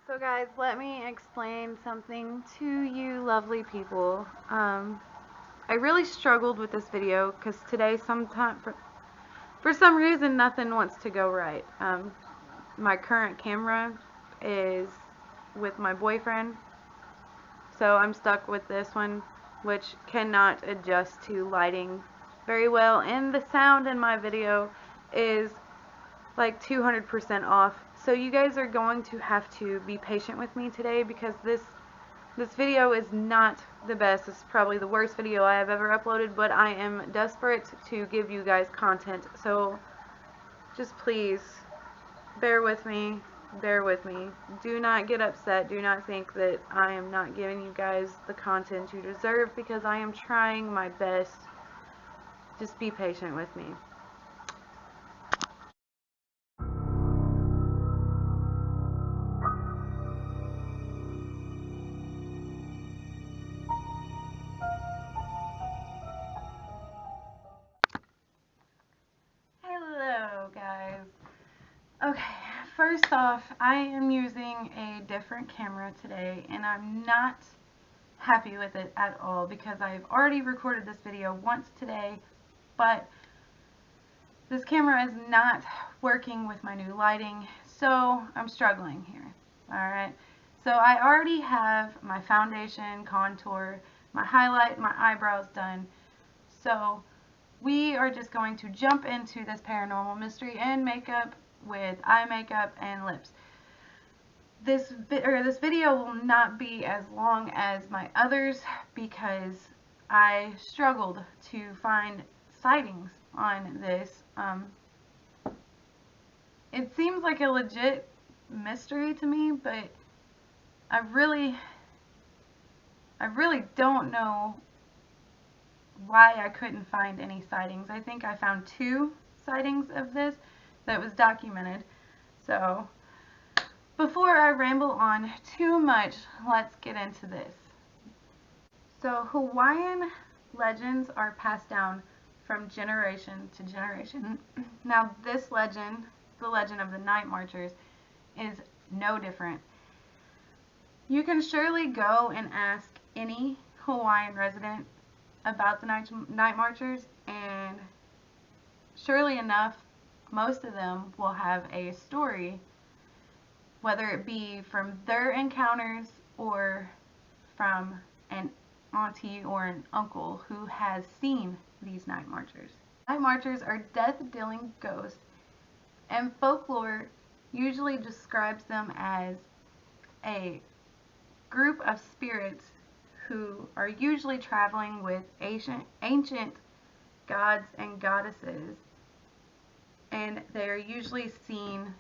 So guys, let me explain something to you lovely people. I really struggled with this video because today for some reason nothing wants to go right. My current camera is with my boyfriend, so I'm stuck with this one, which cannot adjust to lighting very well, and the sound in my video is like 200% off. So you guys are going to have to be patient with me today because this video is not the best. It's probably the worst video I have ever uploaded, but I am desperate to give you guys content. So just please bear with me. Bear with me. Do not get upset. Do not think that I am not giving you guys the content you deserve because I am trying my best. Just be patient with me. Hello guys. Okay, first off, I am using a different camera today and I'm not happy with it at all because I've already recorded this video once today, but this camera is not working with my new lighting, so I'm struggling here. Alright, so I already have my foundation, contour, my highlight, my eyebrows done, so we are just going to jump into this paranormal mystery and makeup with eye makeup and lips. This video will not be as long as my others because I struggled to find sightings on this. It seems like a legit mystery to me, but I really don't know why I couldn't find any sightings. I think I found 2 sightings of this that was documented. So before I ramble on too much, let's get into this. So Hawaiian legends are passed down from generation to generation. Now this legend, the legend of the Night Marchers, is no different. You can surely go and ask any Hawaiian resident about the Night Marchers, and surely enough, most of them will have a story, whether it be from their encounters or from an auntie or an uncle who has seen these Night Marchers. Night Marchers are death-dealing ghosts, and folklore usually describes them as a group of spirits who are usually traveling with ancient gods and goddesses, and they are usually seen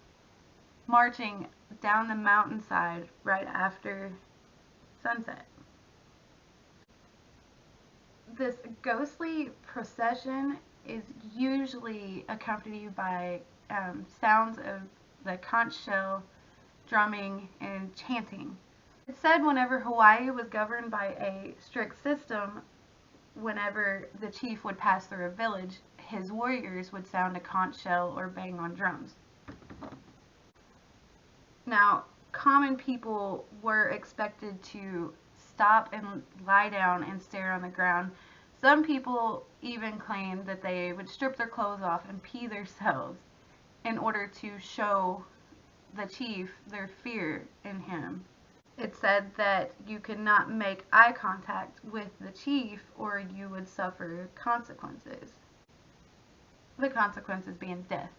marching down the mountainside right after sunset. This ghostly procession is usually accompanied by sounds of the conch shell, drumming, and chanting. It's said whenever Hawaii was governed by a strict system, whenever the chief would pass through a village, his warriors would sound a conch shell or bang on drums. Now, common people were expected to stop and lie down and stare on the ground. Some people even claimed that they would strip their clothes off and pee themselves in order to show the chief their fear in him. It said that you could not make eye contact with the chief or you would suffer consequences. The consequences being death.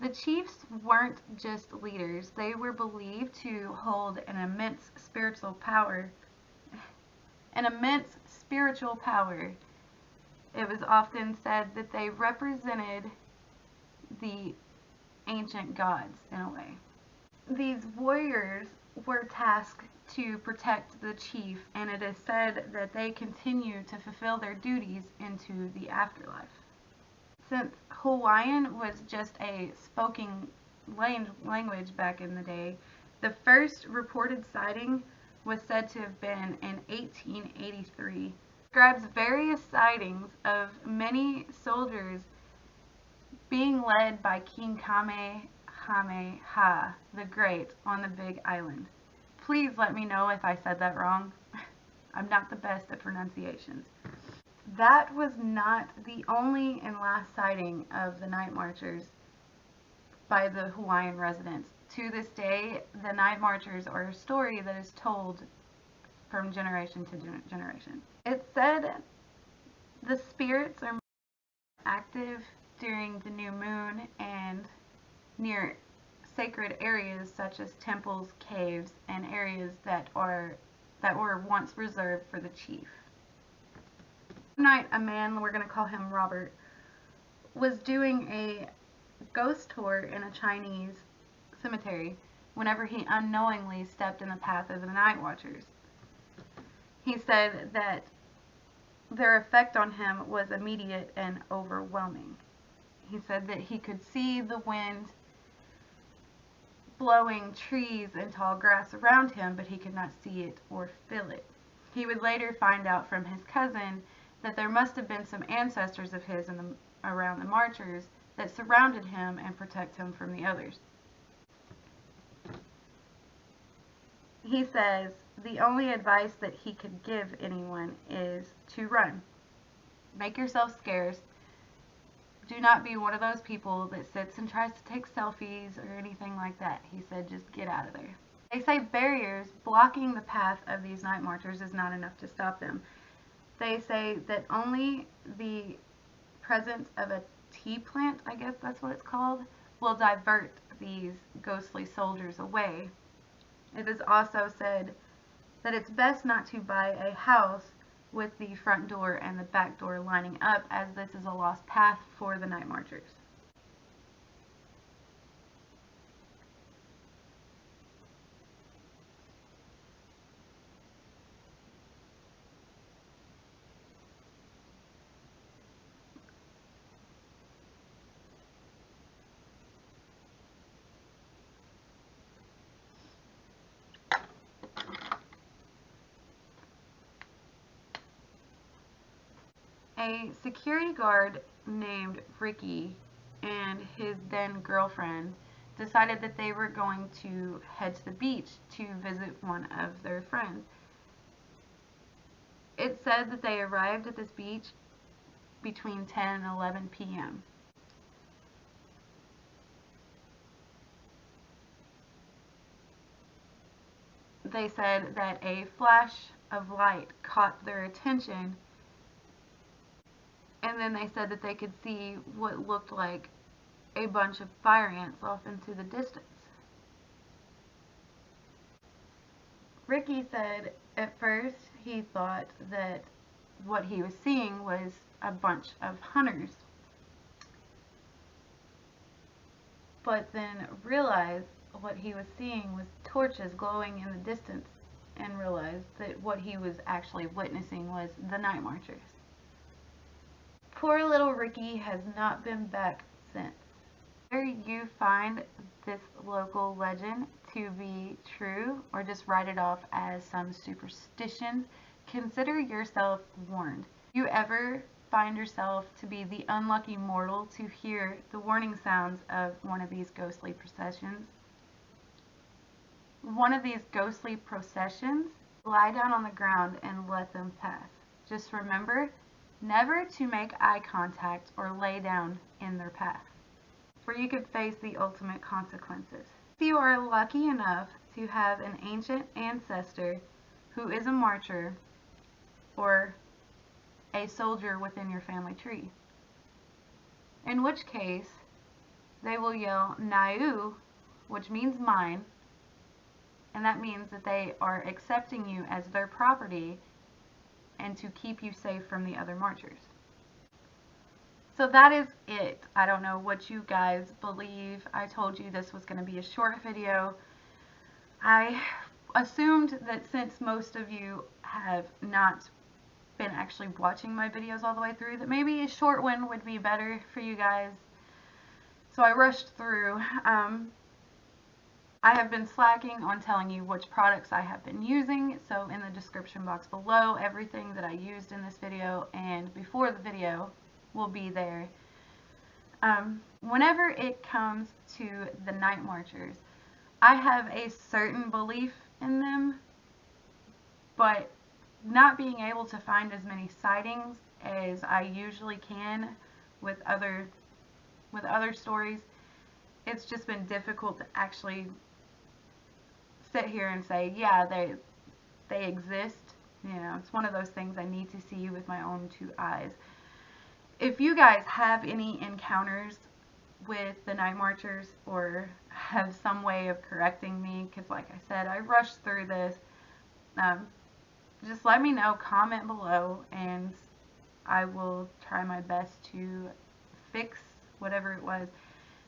The chiefs weren't just leaders, they were believed to hold an immense spiritual power. It was often said that they represented the ancient gods in a way. These warriors were tasked to protect the chief, and it is said that they continue to fulfill their duties into the afterlife. Since Hawaiian was just a spoken language back in the day, the first reported sighting was said to have been in 1883. It describes various sightings of many soldiers being led by King Kamehameha Kamehameha the Great on the Big Island. Please let me know if I said that wrong. I'm not the best at pronunciations. That was not the only and last sighting of the night marchers by the Hawaiian residents. To this day, the night marchers are a story that is told from generation to generation. It's said the spirits are active during the new moon and near sacred areas such as temples, caves, and areas that were once reserved for the chief. One night, a man, we're going to call him Robert, was doing a ghost tour in a Chinese cemetery whenever he unknowingly stepped in the path of the night watchers. He said that their effect on him was immediate and overwhelming. He said that he could see the wind blowing trees and tall grass around him, but he could not see it or feel it. He would later find out from his cousin that there must have been some ancestors of his around the marchers that surrounded him and protect him from the others. He says the only advice that he could give anyone is to run. Make yourself scarce. Do not be one of those people that sits and tries to take selfies or anything like that. He said just get out of there. They say barriers blocking the path of these night marchers is not enough to stop them. They say that only the presence of a tea plant, I guess that's what it's called, will divert these ghostly soldiers away. It is also said that it's best not to buy a house with the front door and the back door lining up, as this is a lost path for the night marchers. A security guard named Ricky and his then girlfriend decided that they were going to head to the beach to visit one of their friends. It said that they arrived at this beach between 10 and 11 p.m. They said that a flash of light caught their attention, and then they said that they could see what looked like a bunch of fire ants off into the distance. Ricky said at first he thought that what he was seeing was a bunch of hunters, but then realized what he was seeing was torches glowing in the distance, and realized that what he was actually witnessing was the night marchers. Poor little Ricky has not been back since. Whether you find this local legend to be true or just write it off as some superstition, consider yourself warned. If you ever find yourself to be the unlucky mortal to hear the warning sounds of one of these ghostly processions, lie down on the ground and let them pass. Just remember never to make eye contact or lay down in their path, for you could face the ultimate consequences. If you are lucky enough to have an ancient ancestor who is a marcher or a soldier within your family tree, in which case they will yell Nau, which means mine, and that means that they are accepting you as their property and to keep you safe from the other marchers. So that is it. I don't know what you guys believe. I told you this was going to be a short video. I assumed that since most of you have not been actually watching my videos all the way through, that maybe a short one would be better for you guys. So I rushed through. I have been slacking on telling you which products I have been using, so in the description box below, everything that I used in this video and before the video will be there. whenever it comes to the night marchers, I have a certain belief in them, but not being able to find as many sightings as I usually can with other stories, it's just been difficult to actually sit here and say, yeah, they exist. You know, it's one of those things I need to see with my own two eyes. If you guys have any encounters with the night marchers or have some way of correcting me, because like I said, I rushed through this, just let me know, comment below, and I will try my best to fix whatever it was.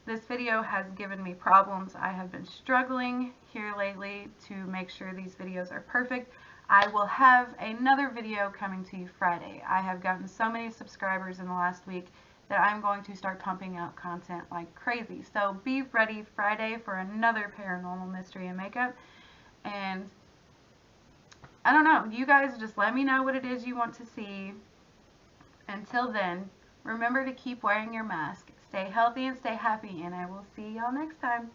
This video has given me problems. I have been struggling here lately to make sure these videos are perfect. I will have another video coming to you Friday. I have gotten so many subscribers in the last week that I'm going to start pumping out content like crazy. So be ready Friday for another paranormal mystery and makeup. And I don't know, you guys just let me know what it is you want to see. Until then, remember to keep wearing your mask. Stay healthy and stay happy, and I will see y'all next time.